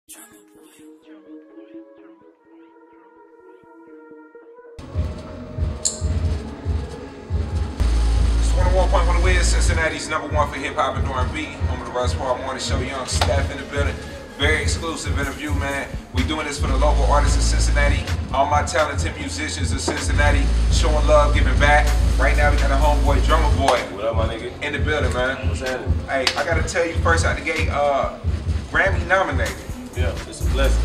It's 101.1 Wiz, Cincinnati's #1 for hip hop and R&B. Home of the Russ Park Morning Show. Young Steff in the building. Very exclusive interview, man. We doing this for the local artists in Cincinnati. All my talented musicians in Cincinnati showing love, giving back. Right now we got a homeboy, Drumma boy. What up, my nigga? In the building, man. What's happening? Hey, I gotta tell you first out the gate, Grammy nominated. Yeah, it's a blessing.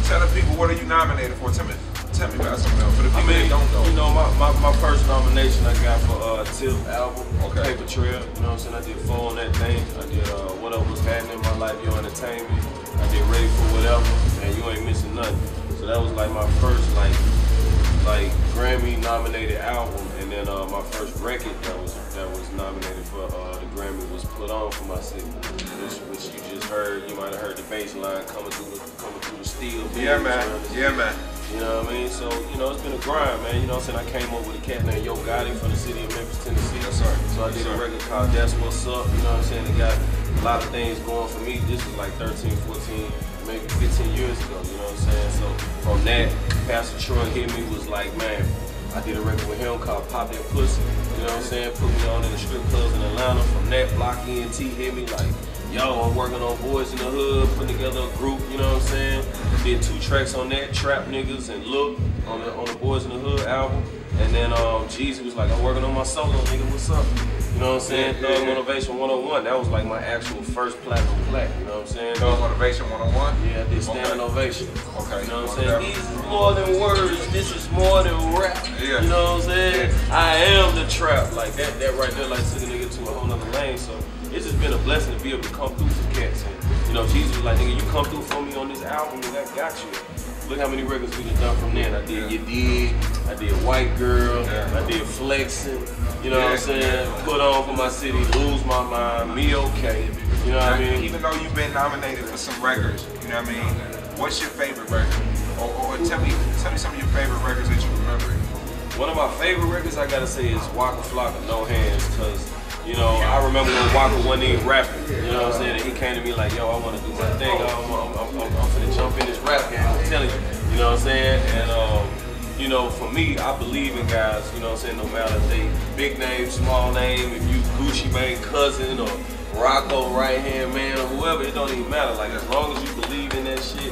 Tell the people, what are you nominated for? Tell me about something else. For the people that don't know. You know, my first nomination I got for Tip album, Okay. Paper Trail. You know what I'm saying? I did 4 on that thing. I did What Up Was Happening in My Life, Your Entertainment. I did Ready for Whatever, and You Ain't Missing Nothing. So that was like my first like Grammy nominated album, and then my first record that was nominated for the Grammy was Put On for My City, which you just heard. You might have heard the bass line coming through the steel. Yeah, man. Yeah, man. You know what I mean? So, you know, it's been a grind, man. You know what I'm saying? I came up with a cat named Yo Gotti from the city of Memphis, Tennessee. Yes, sir. So I did a record called That's What's Up. You know what I'm saying? It got a lot of things going for me. This was like 13, 14, maybe 15 years ago. You know what I'm saying? So from that, Pastor Troy hit me, was like, man, I did a record with him called Pop That Pussy. You know what I'm saying? Put me on in the strip clubs in Atlanta. From that, Block ENT hit me like, yo, I'm working on Boys in the Hood, putting together a group, you know what I'm saying? Did 2 tracks on that, Trap Niggas and Look, on the Boys in the Hood album. And then Jeezy was like, I'm working on my solo, nigga, what's up? You know what I'm saying? Thug Motivation 101, that was like my actual first platinum plaque, you know what I'm saying? Thug Motivation 101? Yeah, I did Standing Ovation. Okay. You know what I'm saying? These is more than words, this is more than rap. Yeah. You know what I'm saying? Yeah. I am the trap. Like that right there, like took a nigga to a whole nother lane. So it's just been a blessing to be able to come through for cats. And, you know, Jesus was like, nigga, you come through for me on this album, nigga, I got you. Look how many records we done from then. I did You Dig, I did White Girl, I did Flexin', you know what I'm saying? Put On for My City, Lose My Mind, Me Okay, you know what I mean? Even though you've been nominated for some records, you know what I mean? What's your favorite record? Or tell me some of your favorite records that you remember. One of my favorite records I gotta say is Waka Flocka, No Hands, cause you know, I remember when Waka wasn't even rapping, you know what I'm saying? And he came to me like, yo, I wanna do my thing, I'm finna jump in this rap game, I'm telling you know what I'm saying? And you know, for me, I believe in guys, you know what I'm saying, no matter if they big name, small name, if you Gucci Mane cousin or Rocco right hand man or whoever, it don't even matter. Like, as long as you believe in that shit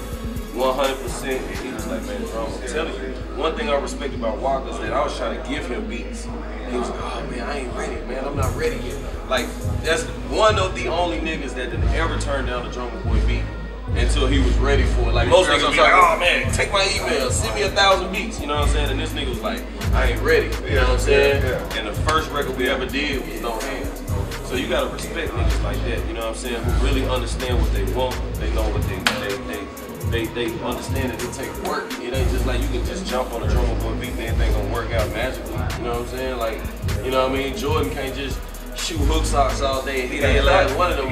100%, and he was like, man, Drum, I'm telling you. One thing I respect about Waka is that I was trying to give him beats. He was like, oh man, I ain't ready, man, I'm not ready yet. Like, that's one of the only niggas that didn't ever turn down the Drumma Boy beat until he was ready for it. Like, most niggas be like, oh man, take my email, send me 1,000 beats, you know what I'm saying? And this nigga was like, I ain't ready, you know what I'm saying? And the first record we ever did was No Hands. So you gotta respect niggas like that, you know what I'm saying? Who really understand what they want, they know what they understand that it take work. It ain't just like you can just jump on a Drumma Boy beat and everything gonna work out magically. You know what I'm saying? Like, you know what I mean? Jordan can't just shoot hook socks all day and hit their last one of them.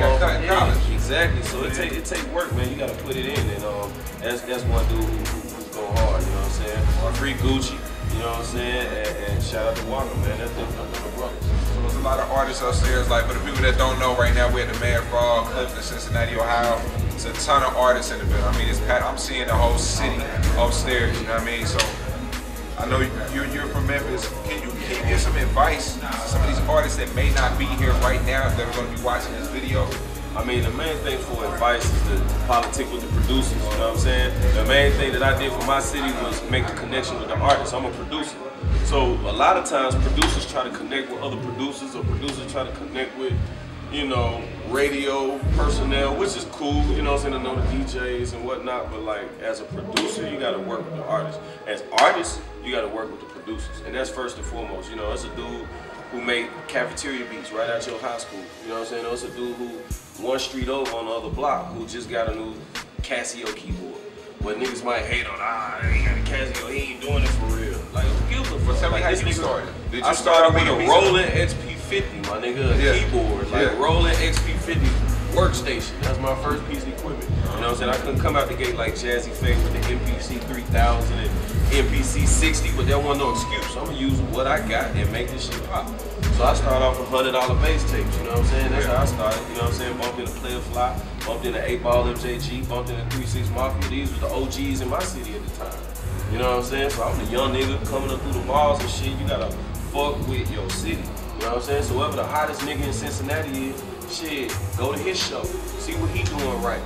Exactly. So it take work, man. You gotta put it in, and that's one dude who's go hard. You know what I'm saying? Free Gucci. You know what I'm saying? And shout out to Waka, man. That's the brothers. So there's a lot of artists upstairs. Like, for the people that don't know, right now we're at the Man Frog, Clifton, Cincinnati, Ohio. It's a ton of artists in the building. I mean, it's packed. I'm seeing the whole city upstairs. You know what I mean? So I know you're from Memphis. Can you give some advice to some of these artists that may not be here right now that are going to be watching this video? I mean, the main thing for advice is to politic with the producers, you know what I'm saying? The main thing that I did for my city was make the connection with the artists. I'm a producer. So a lot of times producers try to connect with other producers, or producers try to connect with, you know, radio personnel, which is cool, you know what I'm saying, to know the DJs and whatnot, but like, as a producer, you gotta work with the artists. As artists, you gotta work with the producers, and that's first and foremost. You know, it's a dude who made cafeteria beats right out your high school, you know what I'm saying? It's a dude who one street over on the other block who just got a new Casio keyboard. But niggas might hate on, he got a Casio, he ain't doing it for real. Like, who gives a fuck? Tell me like, how this you nigga started. I started with a Roland XP50, my nigga, a keyboard, like Roland XP50 workstation. That's my first piece of equipment. You know what I'm saying? I couldn't come out the gate like Jazzy Faye with the MPC 3000 and MPC 60, but that wasn't no excuse. I'm gonna use what I got and make this shit pop. So So I started off with $100 bass tapes, you know what I'm saying? That's how I started, you know what I'm saying? Bumped into Player Fly, bumped into 8-Ball MJG, bumped into 3-6 Mafia. These were the OGs in my city at the time. You know what I'm saying? So I'm the young nigga coming up through the bars and shit. You gotta fuck with your city. You know what I'm saying? So whoever the hottest nigga in Cincinnati is, shit, go to his show. See what he doing right.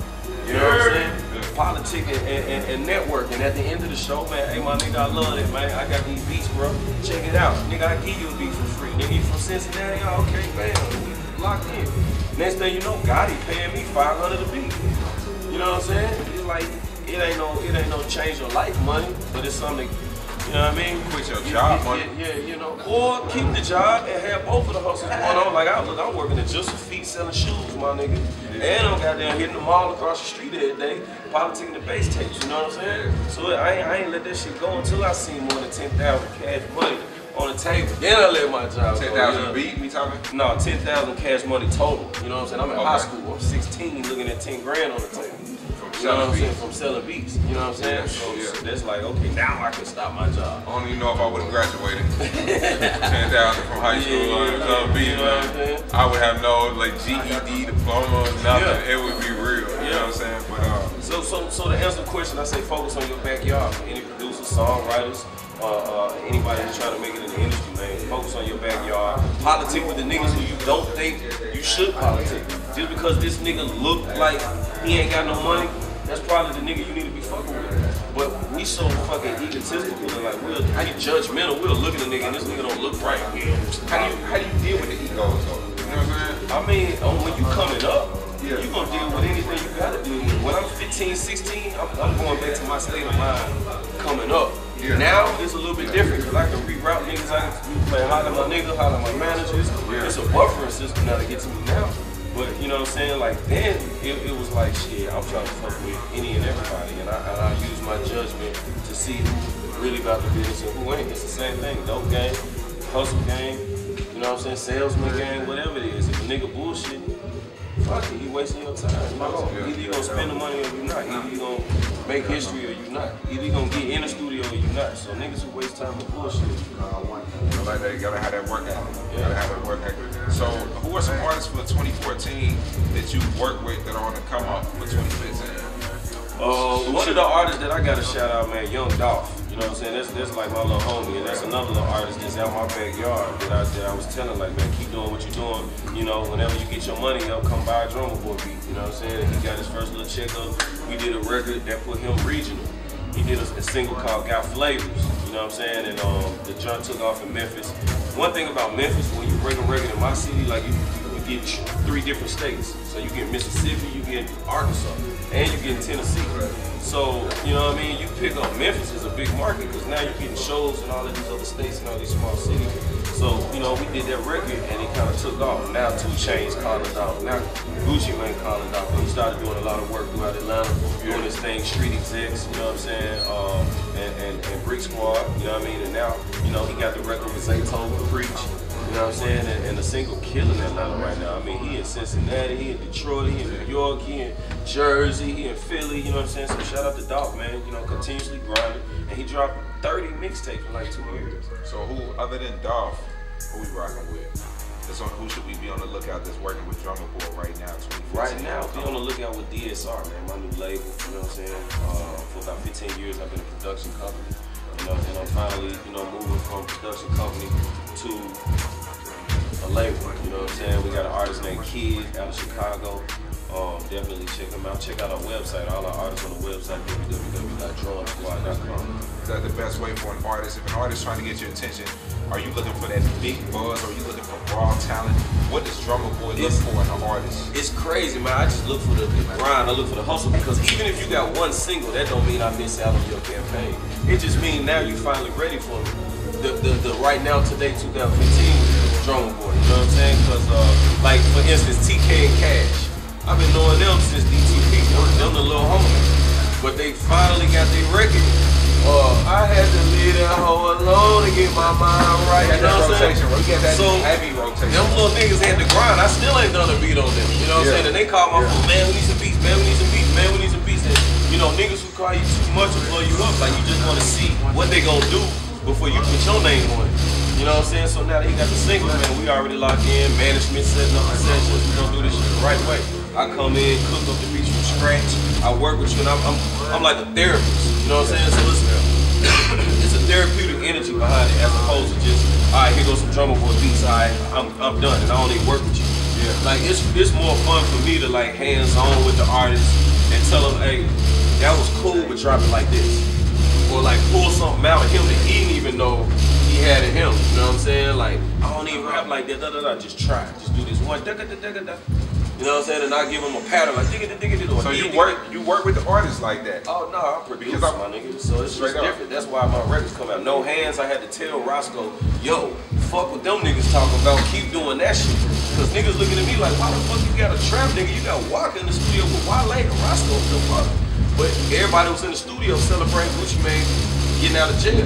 You know what I'm saying? Politic and networking. At the end of the show, man, hey, my nigga, I love it, man. I got these beats, bro. Check it out. Nigga, I give you a beat for free. Nigga, you from Cincinnati? Oh, okay, bam. We locked in. Next thing you know, Gotti paying me $500 a beat. You know what I'm saying? It's like, it ain't no change your life money, but it's something, you know what I mean? Quit your job money. Yeah, you know. Or keep the job and have both of the hustles going on. Like, I'm working at Just a Feet selling shoes, my nigga. And I'm goddamn hitting the mall across the street every day, politicking the bass tapes, you know what I'm saying? So I ain't let that shit go until I seen more than 10,000 cash money on the table. Then I let my job 10,000 beat, we talking? No, 10,000 cash money total. You know what I'm saying? I'm in high school. I'm 16 looking at 10 grand on the table. You know what I'm saying? From selling beats. You know what I'm saying? So that's like, okay, now I can stop my job. I don't even know if I would have graduated. 10,000 from high school on the beat, you know what I'm saying? I would have no like GED, diploma, nothing. It would be real. You know what I'm saying? But So to answer the question, I say focus on your backyard. Any producers, songwriters, anybody that's trying to make it in the industry, man, focus on your backyard. Politic with the niggas who you don't think you should politic. Just because this nigga look like he ain't got no money, that's probably the nigga you need to be fucking with. But we so fucking egotistical and like we'll be judgmental. We'll look at a nigga and this nigga don't look right. how do you deal with the egos though? You know what I'm saying? I mean, when you coming up, you gonna deal with anything you gotta deal with. When I'm 15, 16, I'm going back to my state of mind coming up. Now it's a little bit different because I can reroute niggas. I can holler at my nigga, holler at my managers. It's a buffering system now to get to me now. But you know what I'm saying? Like then it was like shit, I'm trying to fuck with any and everybody and I use my judgment to see who really about the business and who ain't. It's the same thing. Dope game, hustle game, you know what I'm saying? Salesman game, whatever it is. If a nigga bullshit, fuck it, you wasting your time. Either you gonna spend the money or you not. Either you gonna make history or you not. Either you gonna get in the studio or you not. So niggas who waste time with bullshit. Like that, you gotta have that work ethic. You gotta have that work ethic. So who are some artists for 2014 that you work with that are on the come up for 2015? One of the artists that I gotta shout out, man, Young Dolph. You know what I'm saying? That's like my little homie, and that's another little artist that's out my backyard that I was telling, like, man, keep doing what you're doing. You know, whenever you get your money up, come buy a Drumma Boy beat. You know what I'm saying? And he got his first little check up. We did a record that put him regional. He did a single called Got Flavors. You know what I'm saying? And the joint took off in Memphis. One thing about Memphis, when you bring a record in my city, like you get 3 different states. So you get Mississippi, you get Arkansas, and you get Tennessee. So, you know what I mean? You pick up Memphis is a big market because now you're getting shows in all of these other states and all these small cities. So, you know, we did that record and it kind of took off. Now 2 Chainz calling out. Now Gucci Mane calling out. He started doing a lot of work throughout Atlanta, doing this thing, Street Execs, you know what I'm saying? And Brick Squad, you know what I mean? And now, you know, he got the record with Zaytoven, Preach. You know what I'm saying? And the single killing Atlanta right now. I mean, he in Cincinnati, he in Detroit, he in New York, he in Jersey, he in Philly, you know what I'm saying? So shout out to Dolph, man, you know, continuously grinding. And he dropped 30 mixtapes in like 2 years. So who, other than Dolph, who we rocking with? Who should we be on the lookout that's working with Drumma Boy right now? Right now, be on the lookout with DSR, man, my new label, you know what I'm saying? For about 15 years, I've been a production company. You know, and I'm finally, you know, moving from production company to a label. You know what I'm saying? We got an artist named Kid out of Chicago. Definitely check them out. Check out our website. All our artists on the website, www.drummasquad.com. Is that the best way for an artist? If an artist trying to get your attention, are you looking for that big buzz? Or are you looking for raw talent? What does Drumma Boy look for in an artist? It's crazy, man. I just look for the grind. I look for the hustle because even if you got one single, that don't mean I miss out on your campaign. It just means now you're finally ready for the right now, today, 2015, Drumma Boy. You know what I'm saying? Because, like, for instance, TK and Cash. I've been knowing them since DTP. Them the little homies. But they finally got their record. I had to leave that hoe alone to get my mind right. You know what I'm saying? So heavy rotation. Them little niggas had to grind. I still ain't done a beat on them. You know what I'm saying? And they call my phone, man, we need some beats, man, we need some beats, man, we need some beats. And, you know, niggas who call you too much will blow you up. Like, you just want to see what they gonna do before you put your name on it. You know what I'm saying? So now that he got the single, man, we already locked in. Management setting up the sessions. We gonna do this shit the right way. I come in, cook up the beats from scratch. I work with you, and I'm like a therapist. You know what I'm saying? So it's a therapeutic energy behind it, as opposed to just, all right, here goes some Drumma Boy beats. All right, I'm done, and I don't even work with you. Yeah. Like it's more fun for me to like hands on with the artist and tell them, hey, that was cool, but drop it like this. Or like pull something out of him that he didn't even know he had in him. You know what I'm saying? Like, I don't even rap like that, just try. Just do this one, da-da-da-da-da. You know what I'm saying? And I give him a pattern like digga-da-digga-da. So you work with the artists like that? Oh no, I produce my niggas. So it's just different. That's why my records come out. No Hands, I had to tell Roscoe, yo, fuck what them niggas talking about, keep doing that shit. Cause niggas looking at me like, why the fuck you got a trap nigga? You got Walker in the studio with Wale and Roscoe, what the fuck? But everybody was in the studio celebrating Gucci Mane getting out of jail.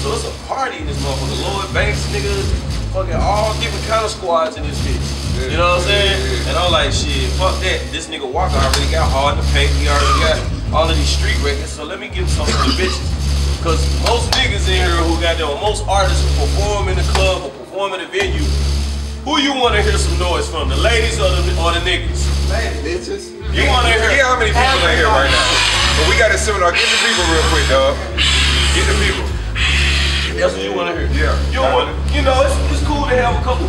So it's a party in this motherfucker. Lloyd Banks, niggas, fucking all different kind of squads in this bitch. You know what I'm saying? And I'm like, shit, fuck that. This nigga Walker already got Hard to Paint. He already got all of these street records. So let me give some to the bitches. Cause most niggas in here who got them, most artists who perform in the club or perform in the venue, who you want to hear some noise from? The ladies or the niggas? Bitches. You want to hear? Yeah, how many people in here right now? But we got a seminar. Get the people real quick, dog. Get the people. That's what you want to hear. Yeah. You know, it's cool to have a couple.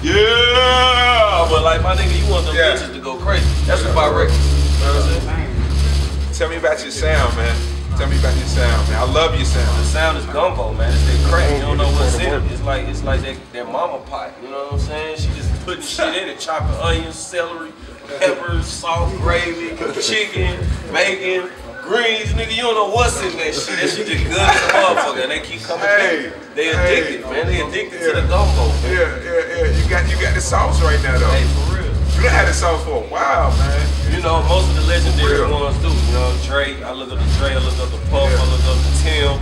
Yeah. But like my nigga, you want them bitches to go crazy. That's what my records. You know what I'm saying? Tell me about your sound, man. Tell me about your sound, man. I love your sound. The sound is gumbo, man. It's that crack. You don't know what's in it. It's like that mama pot. You know what I'm saying? She just putting shit in it, chopping onions, celery, peppers, salt, gravy, chicken, bacon, greens. Nigga, you don't know what's in that shit. That shit just good as a motherfucker. And they keep coming back. They addicted, man. They addicted to the gumbo. Yeah. You got the sauce right now, though. Hey, for real. You done had the sauce for a while, man. You know, most of the legendary ones do. You know, Drake, I look up to Drake, I look up to Puff, I look up to Tim,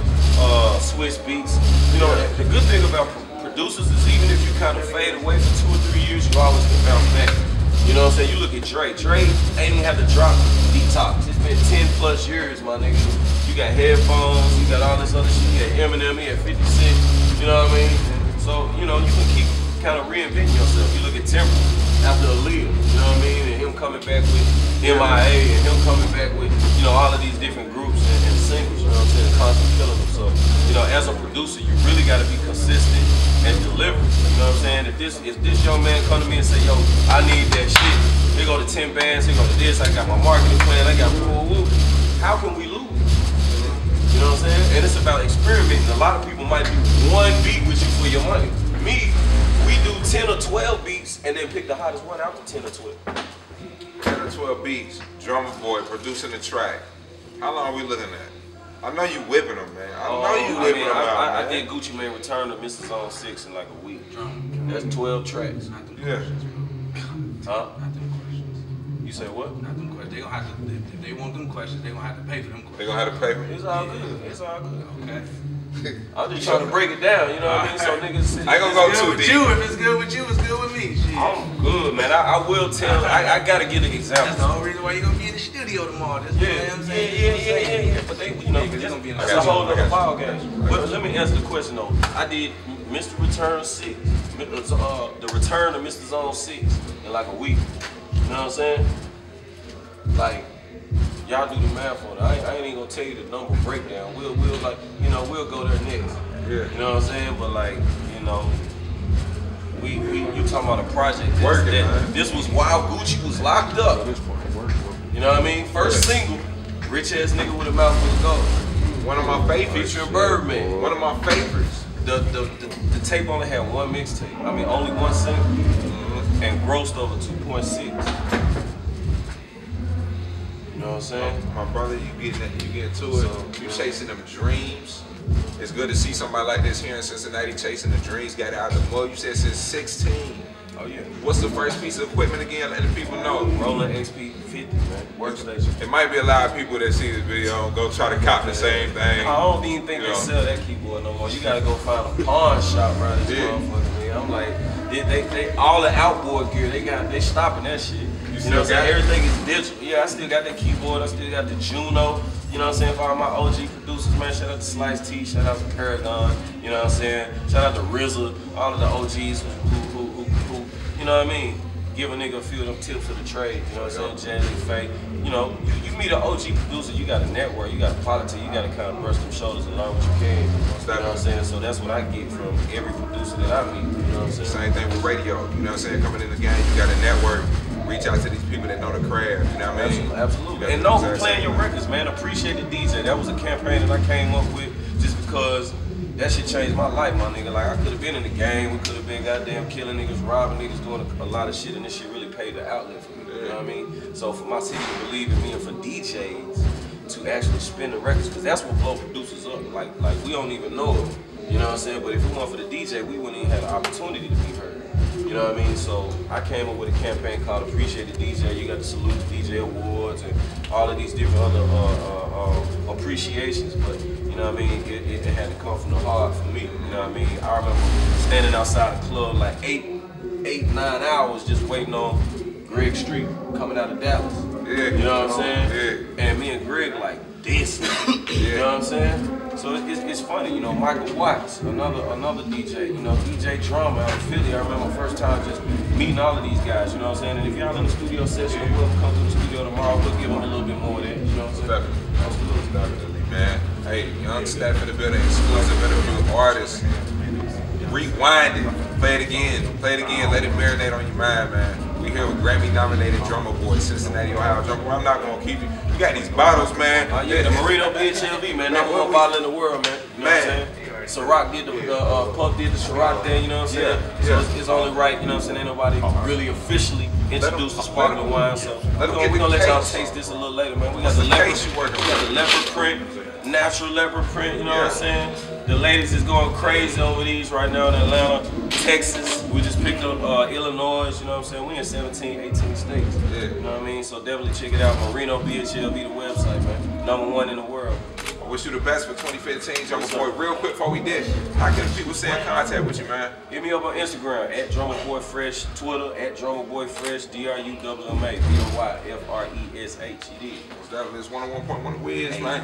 Swiss Beats. You know, the good thing about producers is even if you kind of fade away for 2 or 3 years, you always can bounce back. You know what I'm saying? You look at Drake. Drake ain't even had to drop Detox. It's been 10 plus years, my nigga. You got headphones, you got all this other shit. You got Eminem, he had 50 Cent. You know what I mean? So, you know, you can keep kind of reinventing yourself. You look at Timber after Aaliyah, you know what I mean? And him coming back with MIA and him coming back with, you know, all of these different groups and singles, you know what I'm saying? Constantly killing them. So, you know, as a producer, you really got to be consistent and deliver. You know what I'm saying? If this young man come to me and say, yo, I need that shit. Here go to 10 bands, here go to this, I got my marketing plan, I got woo. How can we lose? You know what I'm saying? And it's about experimenting. A lot of people might do one beat with you for your money. Me, we do 10 or 12 beats and then pick the hottest one out to 10 or 12. 10 or 12 beats, Drumma Boy producing the track. How long are we looking at? I know you whipping them, man. I know you whipping them out, man. I did Gucci Mane Return to Mr. Zone 6 in like a week. That's 12 tracks. Yeah. Huh? You say what? Not them questions. They gonna have to, if they want them questions, they gonna have to pay for them questions. They gonna have to pay for it? It's all good. It's all good. Okay. I'm just trying to break it down, you know what I mean? So niggas, I ain't gonna go too deep. If it's good with you, it's good with me. Shit. I'm good, man. I will tell. I gotta give an example. That's the whole reason why you gonna be in the studio tomorrow. That's what I'm saying. Yeah. But they, you know, it's a whole other ball game. But let me answer the question though. I did Mr. Return 6, the Return to Mr. Zone 6 in like a week. You know what I'm saying? Like, y'all do the math for it. I ain't even gonna tell you the number breakdown. We'll like, you know, we'll go there next. Yeah. You know what I'm saying? But like, you know, you talking about a project this was while Gucci was locked up. You know what I mean? First single, Rich Ass Nigga with a Mouthful of Gold. One of my favorites. Featuring Birdman. One of my favorites. The tape only had one mixtape. I mean, only one single. And grossed over 2.6. You know what I'm saying? My brother, you get to it. So, you chasing them dreams. It's good to see somebody like this here in Cincinnati chasing the dreams. Got out of the mud. You said since 16. Oh yeah. What's the first piece of equipment again? Letting people know. Roland XP 50, man. Workstation. It might be a lot of people that see this video and go try to cop the same thing. I don't even think they sell that keyboard no more. You gotta go find a pawn shop around this motherfucker, man. I'm like, they all the outboard gear, they stopping that shit. You know what I'm saying? Everything is digital. Yeah, I still got that keyboard. I still got the Juno. You know what I'm saying? For all my OG producers, man. Shout out to Slice T. Shout out to Paragon. You know what I'm saying? Shout out to RZA. All of the OGs who you know what I mean? Give a nigga a few of them tips of the trade. You know what I'm saying? Jazzy, Faye. You know, you meet an OG producer, you got a network, you got a politic, you got to kind of brush them shoulders and learn what you can. You know what I'm saying? So that's what I get from every producer that I meet. You know what I'm saying? Same thing with radio. You know what I'm saying? Coming in the game, you got a network. Reach out to these people that know the craft. You know what I mean? Absolutely. And know who playing your records, man. Appreciate the DJ. That was a campaign that I came up with just because that shit changed my life, my nigga. Like, I could have been in the game. We could have been goddamn killing niggas, robbing niggas, doing a lot of shit, and this shit really paid the outlet for me. You know what I mean? So for my city to believe in me and for DJs to actually spin the records, because that's what blow producers up. Like we don't even know it. You know what I'm saying? But if it weren't for the DJ, we wouldn't even have the opportunity to be heard. You know what I mean? So I came up with a campaign called Appreciate the DJ. You got the Salute the DJ Awards and all of these different other appreciations. But you know what I mean? It had to come from the heart for me. You know what I mean? I remember standing outside the club like 8-9 hours just waiting on Greg Street coming out of Dallas. Yeah, you know what I'm saying? Yeah. And me and Greg like this. You know what I'm saying? So it's funny, you know, Michael Watts, another DJ, you know, DJ Drumma out of Philly. I remember the first time just meeting all of these guys, you know what I'm saying? And if y'all in the studio session, we'll come to the studio tomorrow, we'll give them a little bit more of that, you know what I'm saying? Definitely, man. Hey, young Steff in the building, exclusive interview artist. Rewind it, play it again, let it marinate on your mind, man. We here with Grammy-nominated Drumma Boy, Cincinnati, Ohio. Drumma Boy, I'm not gonna keep you. You got these bottles, man. Yeah, the Marino BHLV, man. #1 bottle in the world, man. You know what I'm saying? Ciroc did Puff did the Ciroc thing, you know what I'm saying? So it's only right, you know what I'm saying? Ain't nobody really officially introduced the sparkling wine, so we're gonna let y'all taste this a little later, man. We got the leopard print, natural leopard print, you know what I'm saying? The ladies is going crazy over these right now in Atlanta, Texas. We just picked up Illinois, you know what I'm saying? We in 17, 18 states. Yeah. You know what I mean? So definitely check it out. Marino BHLV, the website, man. #1 in the world. I wish you the best for 2015, Drumma Boy. Real quick before we did, how can people stay in contact with you, man? Hit me up on Instagram at DrummaBoyFresh, Twitter at DrummaBoyFresh, DRUMMA, BOYFRESH. That was 101.1 Wiz, man.